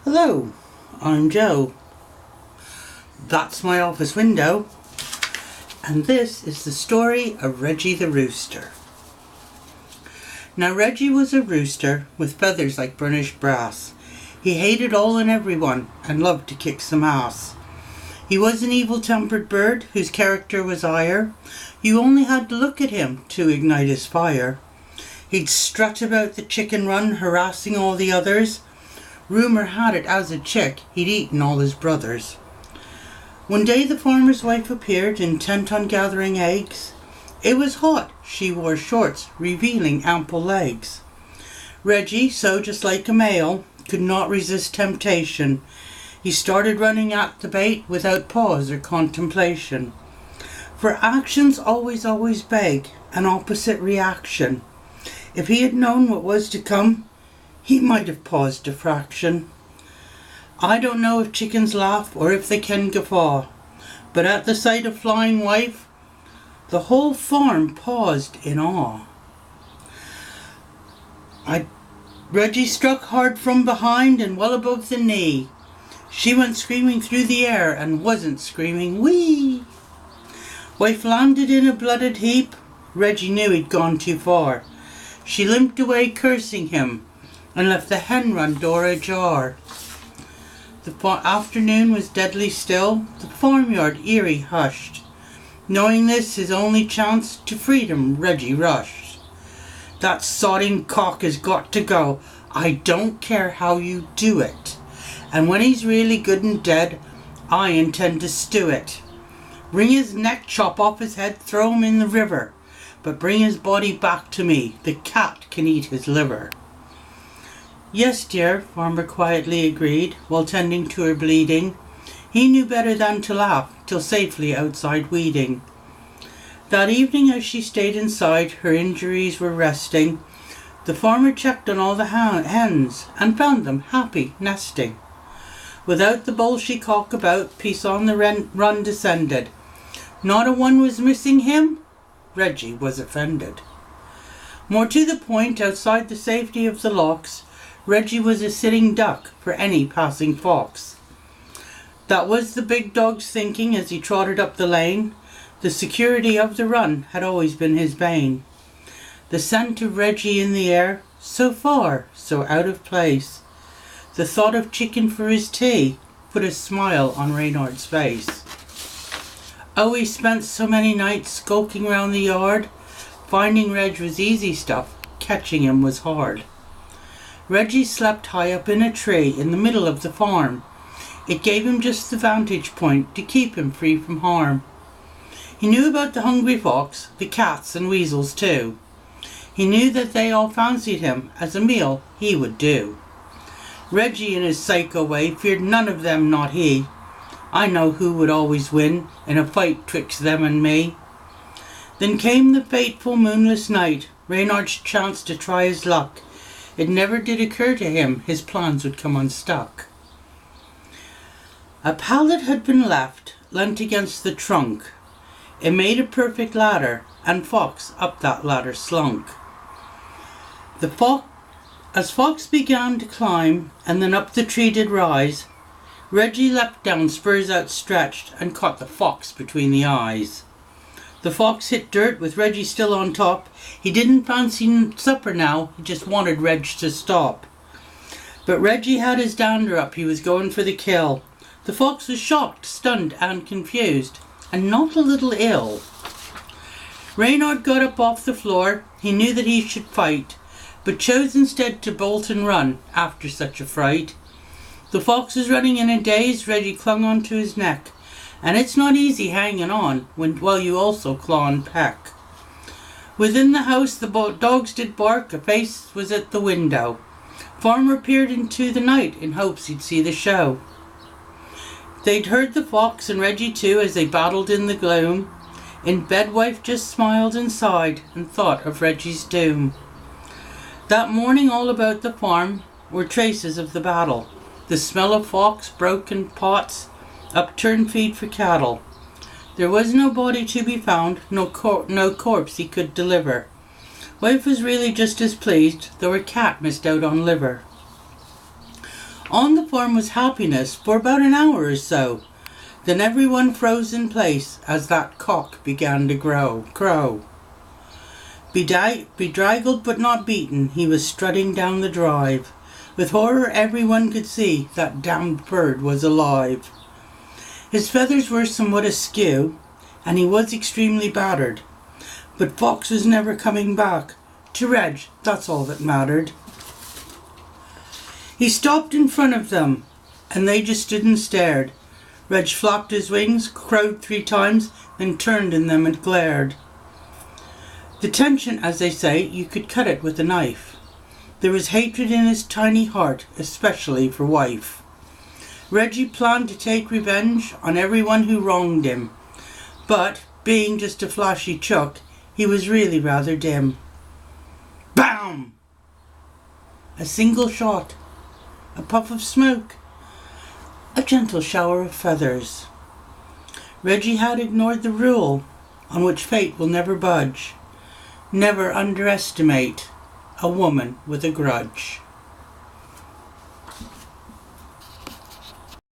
Hello, I'm Joe. That's my office window, and this is the story of Reggie the Rooster. Now Reggie was a rooster with feathers like burnished brass. He hated all and everyone and loved to kick some ass. He was an evil-tempered bird whose character was ire. You only had to look at him to ignite his fire. He'd strut about the chicken run, harassing all the others. Rumour had it as a chick he'd eaten all his brothers. One day the farmer's wife appeared, intent on gathering eggs. It was hot, she wore shorts, revealing ample legs. Reggie, so just like a male, could not resist temptation. He started running at the bait without pause or contemplation. For actions always beg an opposite reaction. If he had known what was to come, he might have paused a fraction. I don't know if chickens laugh or if they can guffaw, but at the sight of flying wife, the whole farm paused in awe. Reggie struck hard from behind and well above the knee. She went screaming through the air and wasn't screaming wee. Wife landed in a blooded heap. Reggie knew he'd gone too far. She limped away cursing him and left the hen run door ajar. The afternoon was deadly still, the farmyard eerie hushed. Knowing this his only chance to freedom, Reggie rushed. That sodding cock has got to go. I don't care how you do it. And when he's really good and dead, I intend to stew it. Wring his neck, chop off his head, throw him in the river. But bring his body back to me. The cat can eat his liver. Yes, dear, farmer quietly agreed, while tending to her bleeding. He knew better than to laugh, till safely outside weeding. That evening as she stayed inside, her injuries were resting, the farmer checked on all the hens, and found them happy nesting. Without the bullshy cock about, peace on the run descended. Not a one was missing him. Reggie was offended. More to the point, outside the safety of the locks, Reggie was a sitting duck for any passing fox. That was the big dog's thinking as he trotted up the lane. The security of the run had always been his bane. The scent of Reggie in the air, so far, so out of place. The thought of chicken for his tea put a smile on Reynard's face. Oh, he spent so many nights skulking round the yard. Finding Reg was easy stuff, catching him was hard. Reggie slept high up in a tree in the middle of the farm. It gave him just the vantage point to keep him free from harm. He knew about the hungry fox, the cats and weasels too. He knew that they all fancied him as a meal he would do. Reggie in his psycho way feared none of them, not he. I know who would always win in a fight twixt them and me. Then came the fateful moonless night, Reynard's chance to try his luck. It never did occur to him his plans would come unstuck. A pallet had been left, leant against the trunk. It made a perfect ladder, and Fox up that ladder slunk. As Fox began to climb, and then up the tree did rise, Reggie leapt down, spurs outstretched, and caught the fox between the eyes. The fox hit dirt with Reggie still on top. He didn't fancy supper now, he just wanted Reg to stop. But Reggie had his dander up, he was going for the kill. The fox was shocked, stunned and confused, and not a little ill. Reynard got up off the floor, he knew that he should fight, but chose instead to bolt and run after such a fright. The fox was running in a daze, Reggie clung onto his neck, and it's not easy hanging on while you also claw and peck. Within the house the dogs did bark, a face was at the window. Farmer peered into the night in hopes he'd see the show. They'd heard the fox and Reggie too as they battled in the gloom. In bed wife just smiled and sighed and thought of Reggie's doom. That morning all about the farm were traces of the battle. The smell of fox, broken pots, upturned feed for cattle. There was no body to be found, no corpse he could deliver. Wife was really just as pleased, though her cat missed out on liver. On the farm was happiness for about an hour or so. Then everyone froze in place as that cock began to crow. Bedraggled but not beaten, he was strutting down the drive. With horror everyone could see that damned bird was alive. His feathers were somewhat askew, and he was extremely battered. But Fox was never coming back. To Reg, that's all that mattered. He stopped in front of them, and they just stood and stared. Reg flapped his wings, crowed 3 times, then turned in them and glared. The tension, as they say, you could cut it with a knife. There was hatred in his tiny heart, especially for wife. Reggie planned to take revenge on everyone who wronged him. But, being just a flashy chuck, he was really rather dim. Bam! A single shot. A puff of smoke. A gentle shower of feathers. Reggie had ignored the rule, on which fate will never budge. Never underestimate a woman with a grudge.